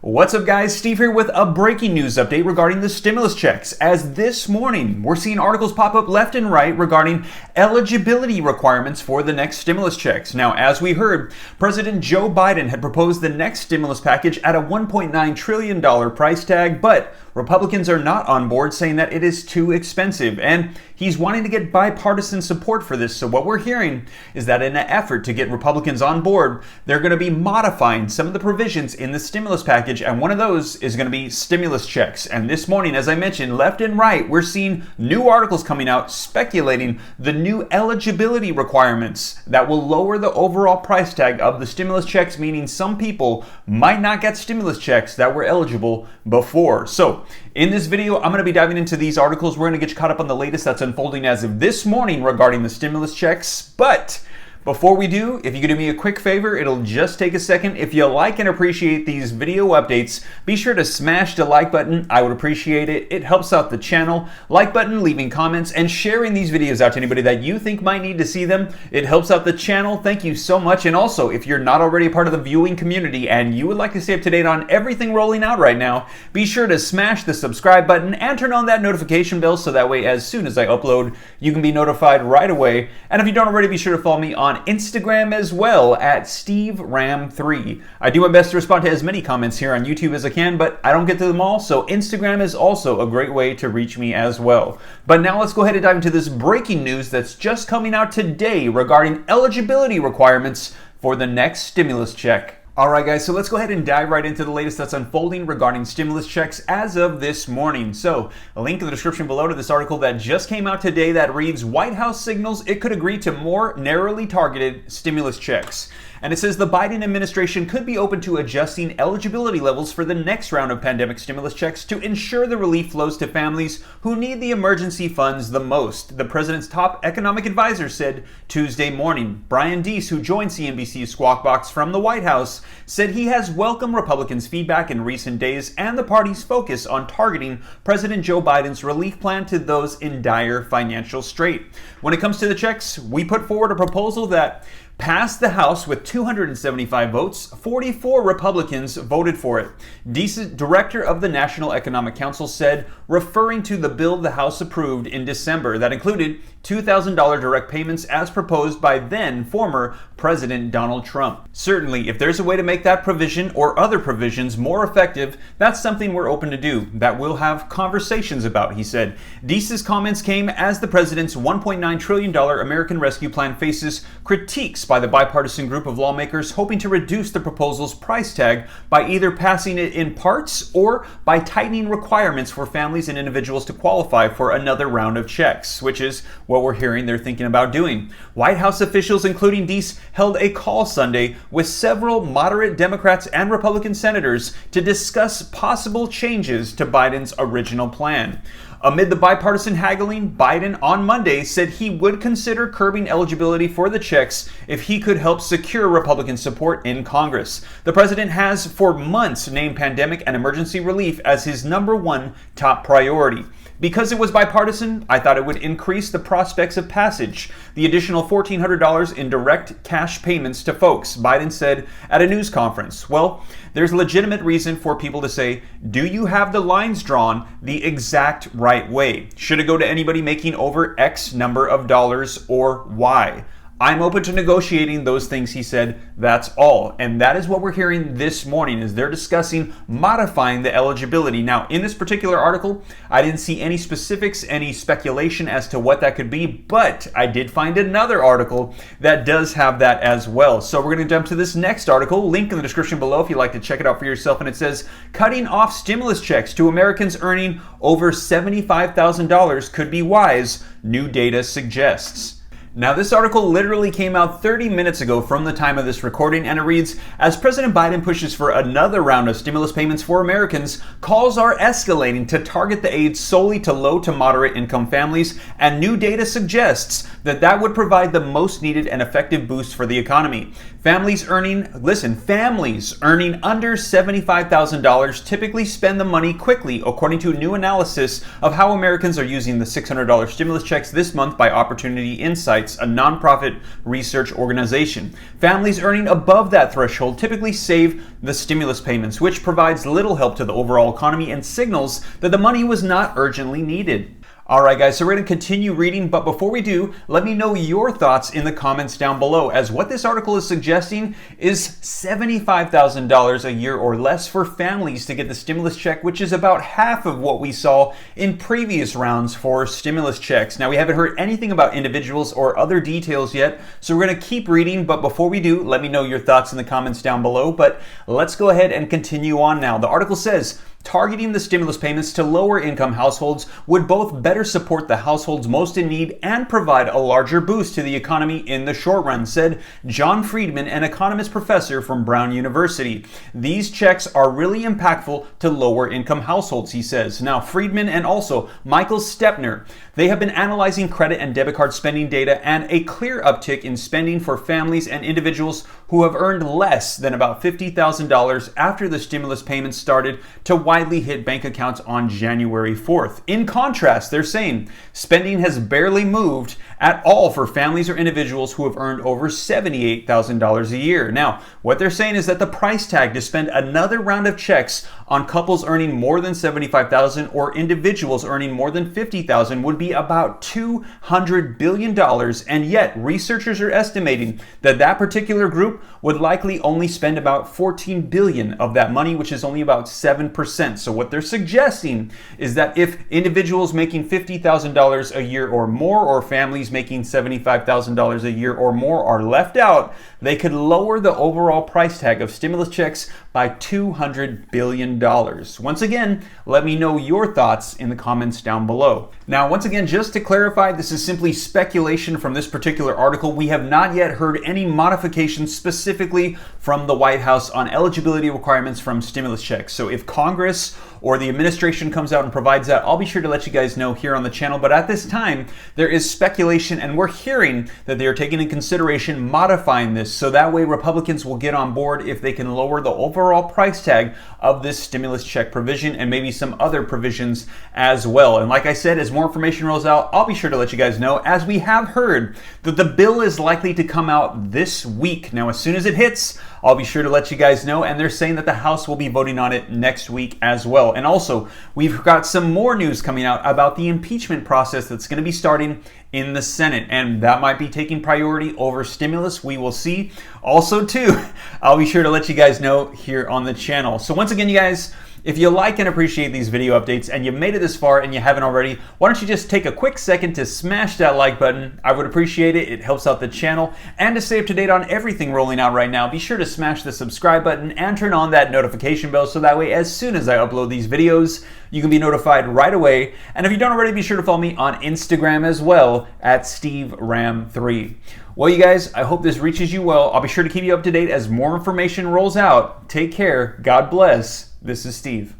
What's up guys, Steve here with a breaking news update regarding the stimulus checks. As this morning, we're seeing articles pop up left and right regarding eligibility requirements for the next stimulus checks. Now, as we heard, President Joe Biden had proposed the next stimulus package at a $1.9 trillion price tag, but Republicans are not on board, saying that it is too expensive, and he's wanting to get bipartisan support for this. So what we're hearing is that in an effort to get Republicans on board, they're going to be modifying some of the provisions in the stimulus package, and one of those is going to be stimulus checks. And this morning, as I mentioned, left and right, we're seeing new articles coming out speculating the new eligibility requirements that will lower the overall price tag of the stimulus checks, meaning some people might not get stimulus checks that were eligible before. So in this video, I'm going to be diving into these articles. We're going to get you caught up on the latest that's unfolding as of this morning regarding the stimulus checks. But before we do, if you could do me a quick favor, it'll just take a second. If you like and appreciate these video updates, be sure to smash the like button. I would appreciate it. It helps out the channel. Like button, leaving comments, and sharing these videos out to anybody that you think might need to see them. It helps out the channel. Thank you so much. And also, if you're not already a part of the viewing community and you would like to stay up to date on everything rolling out right now, be sure to smash the subscribe button and turn on that notification bell so that way as soon as I upload, you can be notified right away. And if you don't already, be sure to follow me on Instagram as well at SteveRam3. I do my best to respond to as many comments here on YouTube as I can, but I don't get to them all, so Instagram is also a great way to reach me as well. But now let's go ahead and dive into this breaking news that's just coming out today regarding eligibility requirements for the next stimulus check. Alright guys, so let's go ahead and dive right into the latest that's unfolding regarding stimulus checks as of this morning. So, a link in the description below to this article that just came out today that reads, White House signals it could agree to more narrowly targeted stimulus checks. And it says the Biden administration could be open to adjusting eligibility levels for the next round of pandemic stimulus checks to ensure the relief flows to families who need the emergency funds the most, the president's top economic advisor said Tuesday morning. Deese, who joined CNBC's Squawk Box from the White House, said he has welcomed Republicans' feedback in recent days and the party's focus on targeting President Joe Biden's relief plan to those in dire financial strait. When it comes to the checks, we put forward a proposal that passed the House with 275 votes. 44 Republicans voted for it. Deese, director of the National Economic Council, said, referring to the bill the House approved in December that included $2,000 direct payments as proposed by then former President Donald Trump. Certainly, if there's a way to make that provision or other provisions more effective, that's something we're open to do, that we'll have conversations about, he said. Deese's comments came as the president's $1.9 trillion American Rescue Plan faces critiques by the bipartisan group of lawmakers hoping to reduce the proposal's price tag by either passing it in parts or by tightening requirements for families and individuals to qualify for another round of checks, which is what we're hearing they're thinking about doing. White House officials, including Deese, held a call Sunday with several moderate Democrats and Republican senators to discuss possible changes to Biden's original plan. Amid the bipartisan haggling, Biden on Monday said he would consider curbing eligibility for the checks if he could help secure Republican support in Congress. The president has for months named pandemic and emergency relief as his #1 top priority. Because it was bipartisan, I thought it would increase the prospects of passage. The additional $1,400 in direct cash payments to folks, Biden said at a news conference. Well, there's legitimate reason for people to say, do you have the lines drawn the exact right way? Should it go to anybody making over X number of dollars or Y? I'm open to negotiating those things, he said. That's all. And that is what we're hearing this morning, is they're discussing modifying the eligibility. Now, in this particular article, I didn't see any specifics, any speculation as to what that could be, but I did find another article that does have that as well. So we're going to jump to this next article, link in the description below if you'd like to check it out for yourself. And it says, cutting off stimulus checks to Americans earning over $75,000 could be wise, new data suggests. Now, this article literally came out 30 minutes ago from the time of this recording, and it reads, as President Biden pushes for another round of stimulus payments for Americans, calls are escalating to target the aid solely to low to moderate income families, and new data suggests that that would provide the most needed and effective boost for the economy. Families earning under $75,000 typically spend the money quickly, according to a new analysis of how Americans are using the $600 stimulus checks this month by Opportunity Insight. Insights, a nonprofit research organization. Families earning above that threshold typically save the stimulus payments, which provides little help to the overall economy and signals that the money was not urgently needed. Alright guys, so we're going to continue reading, but before we do, let me know your thoughts in the comments down below, as what this article is suggesting is $75,000 a year or less for families to get the stimulus check, which is about half of what we saw in previous rounds for stimulus checks. Now, we haven't heard anything about individuals or other details yet, so we're going to keep reading, but before we do, let me know your thoughts in the comments down below. But let's go ahead and continue on now. The article says, targeting the stimulus payments to lower income households would both better support the households most in need and provide a larger boost to the economy in the short run, said John Friedman, an economist professor from Brown University. These checks are really impactful to lower income households, he says. Now, Friedman and also Michael Stepner, they have been analyzing credit and debit card spending data, and a clear uptick in spending for families and individuals who have earned less than about $50,000 after the stimulus payments started to widely hit bank accounts on January 4th. In contrast, they're saying spending has barely moved at all for families or individuals who have earned over $78,000 a year. Now, what they're saying is that the price tag to spend another round of checks on couples earning more than $75,000 or individuals earning more than $50,000 would be about $200 billion, and yet researchers are estimating that that particular group would likely only spend about $14 billion of that money, which is only about 7%. So what they're suggesting is that if individuals making $50,000 a year or more, or families making $75,000 a year or more are left out, they could lower the overall price tag of stimulus checks by $200 billion. Once again, let me know your thoughts in the comments down below. Now, once again, just to clarify, this is simply speculation from this particular article. We have not yet heard any modifications specifically from the White House on eligibility requirements from stimulus checks. So if Congress or the administration comes out and provides that, I'll be sure to let you guys know here on the channel. But at this time, there is speculation, and we're hearing that they are taking into consideration modifying this, so that way Republicans will get on board if they can lower the overall price tag of this stimulus check provision and maybe some other provisions as well. And like I said, as more information rolls out, I'll be sure to let you guys know, as we have heard that the bill is likely to come out this week. Now, as soon as it hits, I'll be sure to let you guys know, and they're saying that the House will be voting on it next week as well. And also, we've got some more news coming out about the impeachment process that's going to be starting in the Senate, and that might be taking priority over stimulus. We will see. Also, too, I'll be sure to let you guys know here on the channel. So once again, you guys, if you like and appreciate these video updates and you made it this far and you haven't already, why don't you just take a quick second to smash that like button? I would appreciate it. It helps out the channel. And to stay up to date on everything rolling out right now, be sure to smash the subscribe button and turn on that notification bell, so that way as soon as I upload these videos, you can be notified right away. And if you don't already, be sure to follow me on Instagram as well at SteveRam3. Well, you guys, I hope this reaches you well. I'll be sure to keep you up to date as more information rolls out. Take care. God bless. This is Steve.